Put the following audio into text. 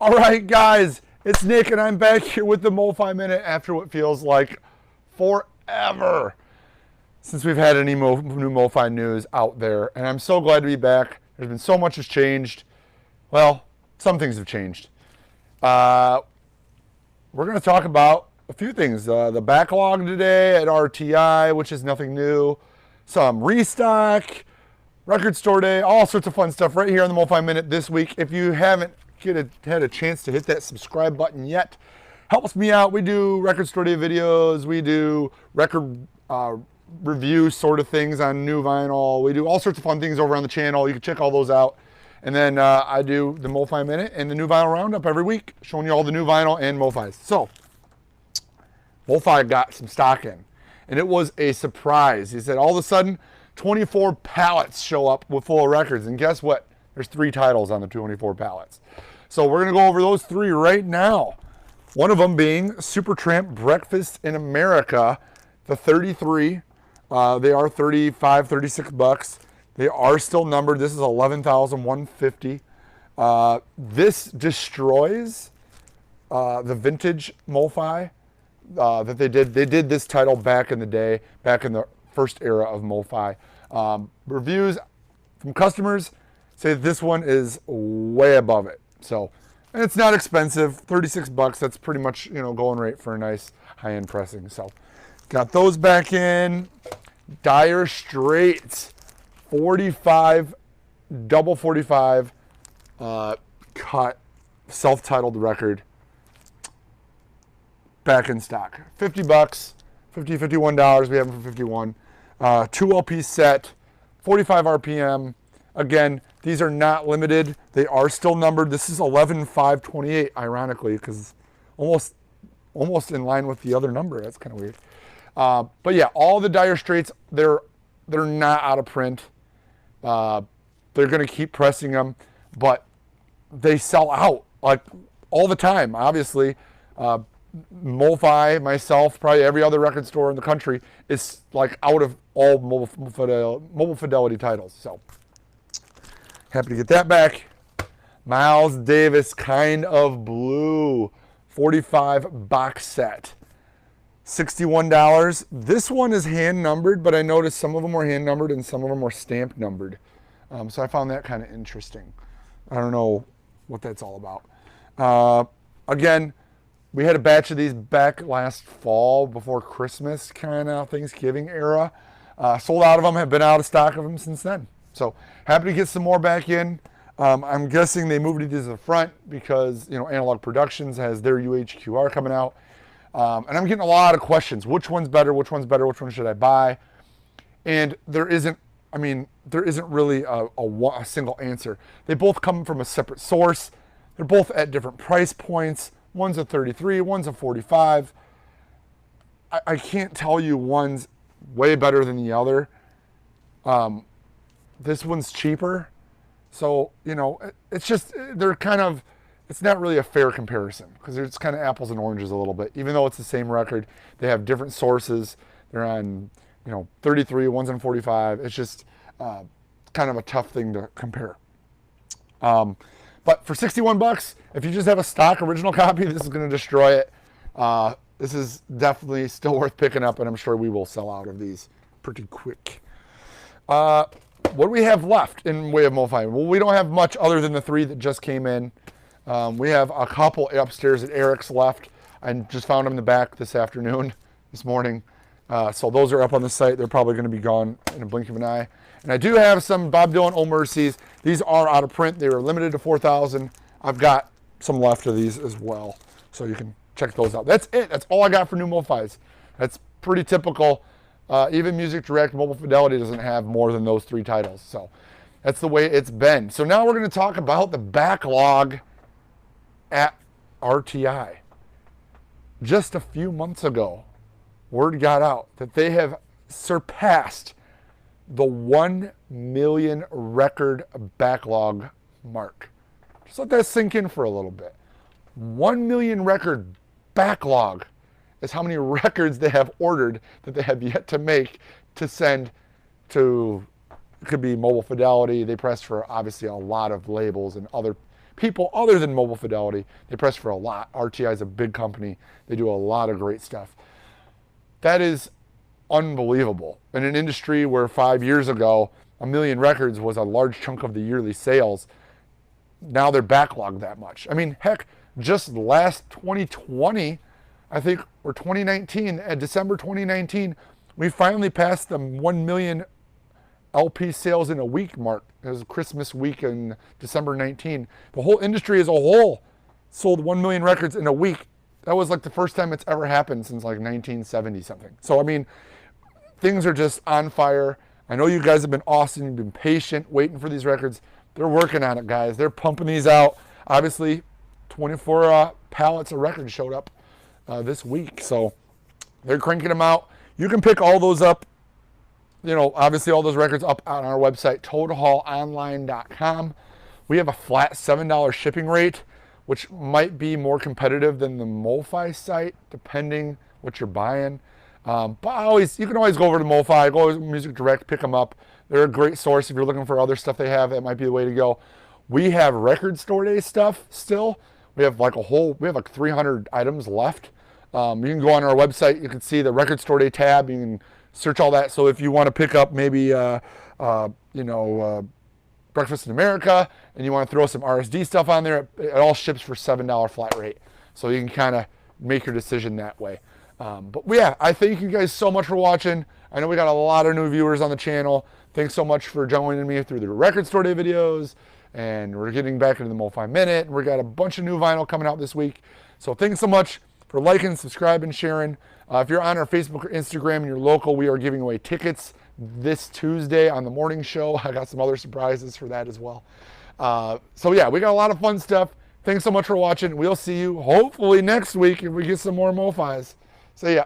All right, guys, it's Nick, and I'm back here with the Mofi Minute after what feels like forever since we've had any new Mofi news out there. And I'm so glad to be back. There's been so much has changed. Well, some things have changed. We're going to talk about a few things. The backlog today at RTI, which is nothing new. Some restock, record store day, all sorts of fun stuff right here on the Mofi Minute this week. If you haven't had a chance to hit that subscribe button yet, helps me out. We do record store day videos. We do record review sort of things on new vinyl. We do all sorts of fun things over on the channel. You can check all those out. And then I do the Mofi Minute and the new vinyl roundup every week, showing you all the new vinyl and Mofis. So Mofi got some stock in, and it was a surprise. He said all of a sudden 24 pallets show up with full records, and guess what? There's 3 titles on the 24 pallets. So we're going to go over those 3 right now. One of them being Supertramp Breakfast in America, the 33. They are 35, 36 bucks. They are still numbered. This is 11,150. This destroys the vintage Mofi that they did. They did this title back in the day, back in the first era of Mofi. Reviews from customers say this one is way above it. So, and it's not expensive, 36 bucks. That's pretty much, going rate for a nice high-end pressing. So, got those back in. Dire Straits, 45, double 45 cut, self-titled record, back in stock. 50 bucks, $51. We have them for 51. 2 LP set, 45 RPM. Again, these are not limited. They are still numbered. This is 11,528, ironically, because almost in line with the other number. That's kind of weird. But yeah, all the Dire Straits, they're not out of print. They're going to keep pressing them, but they sell out like all the time. Obviously, Mofi, myself, probably every other record store in the country is like out of all mobile fidelity titles. So happy to get that back. Miles Davis, Kind of Blue, 45 box set, $61. This one is hand numbered, but I noticed some of them were hand numbered and some of them were stamp numbered. So I found that kind of interesting. I don't know what that's all about. Again, we had a batch of these back last fall before Christmas, kind of Thanksgiving era. Sold out of them, have been out of stock of them since then. So happy to get some more back in. I'm guessing they moved it to the front because, Analog Productions has their UHQR coming out. And I'm getting a lot of questions. Which one's better? Which one's better? Which one should I buy? And there isn't really a single answer. They both come from a separate source. They're both at different price points. One's a 33, one's a 45. I can't tell you one's way better than the other. This one's cheaper. So, it's just, it's not really a fair comparison because it's kind of apples and oranges a little bit. Even though it's the same record, they have different sources. They're on, 33, one's on 45. It's just kind of a tough thing to compare. But for 61 bucks, if you just have a stock original copy, this is going to destroy it. This is definitely still worth picking up, and I'm sure we will sell out of these pretty quick. What do we have left in way of Mofi? Well, we don't have much other than the 3 that just came in. We have a couple upstairs at Eric's left. I just found them in the back this morning. So those are up on the site. They're probably going to be gone in a blink of an eye. And I do have some Bob Dylan Oh Mercies. These are out of print. They were limited to 4,000. I've got some left of these as well. So you can check those out. That's it. That's all I got for new Mofis. That's pretty typical. Even Music Direct, Mobile Fidelity doesn't have more than those 3 titles. So that's the way it's been. So now we're going to talk about the backlog at RTI. Just a few months ago, word got out that they have surpassed the 1 million record backlog mark. Just let that sink in for a little bit. 1 million record backlog is how many records they have ordered that they have yet to make to send to, it could be Mobile Fidelity. They press for obviously a lot of labels and other people other than Mobile Fidelity. They press for a lot. RTI is a big company. They do a lot of great stuff. That is unbelievable. In an industry where 5 years ago, 1 million records was a large chunk of the yearly sales, now they're backlogged that much. I mean, heck, just last 2020, I think, or 2019, at December 2019, we finally passed the 1 million LP sales in a week mark. It was Christmas week in December 19. The whole industry as a whole sold 1 million records in a week. That was like the first time it's ever happened since like 1970 something. So, I mean, things are just on fire. I know you guys have been awesome. You've been patient, waiting for these records. They're working on it, guys. They're pumping these out. Obviously, 24 pallets of records showed up this week. So they're cranking them out. You can pick all those up. You know, obviously all those records up on our website, totalhaulonline.com. We have a flat $7 shipping rate, which might be more competitive than the Mofi site, depending what you're buying. But you can always go over to Mofi, go to Music Direct, pick them up. They're a great source. If you're looking for other stuff they have, that might be the way to go. We have record store day stuff still. We have like 300 items left. You can go on our website. You can see the record store day tab. You can search all that. So if you want to pick up maybe, Breakfast in America, and you want to throw some RSD stuff on there, it all ships for $7 flat rate. So you can kind of make your decision that way. But yeah, I thank you guys so much for watching. I know we got a lot of new viewers on the channel. Thanks so much for joining me through the record store day videos. And we're getting back into the Mofi Minute. We got a bunch of new vinyl coming out this week. So thanks so much for liking, subscribing, sharing. If you're on our Facebook or Instagram and you're local, we are giving away tickets this Tuesday on the morning show. I got some other surprises for that as well. So yeah, we got a lot of fun stuff. Thanks so much for watching. We'll see you hopefully next week if we get some more Mofis. See ya.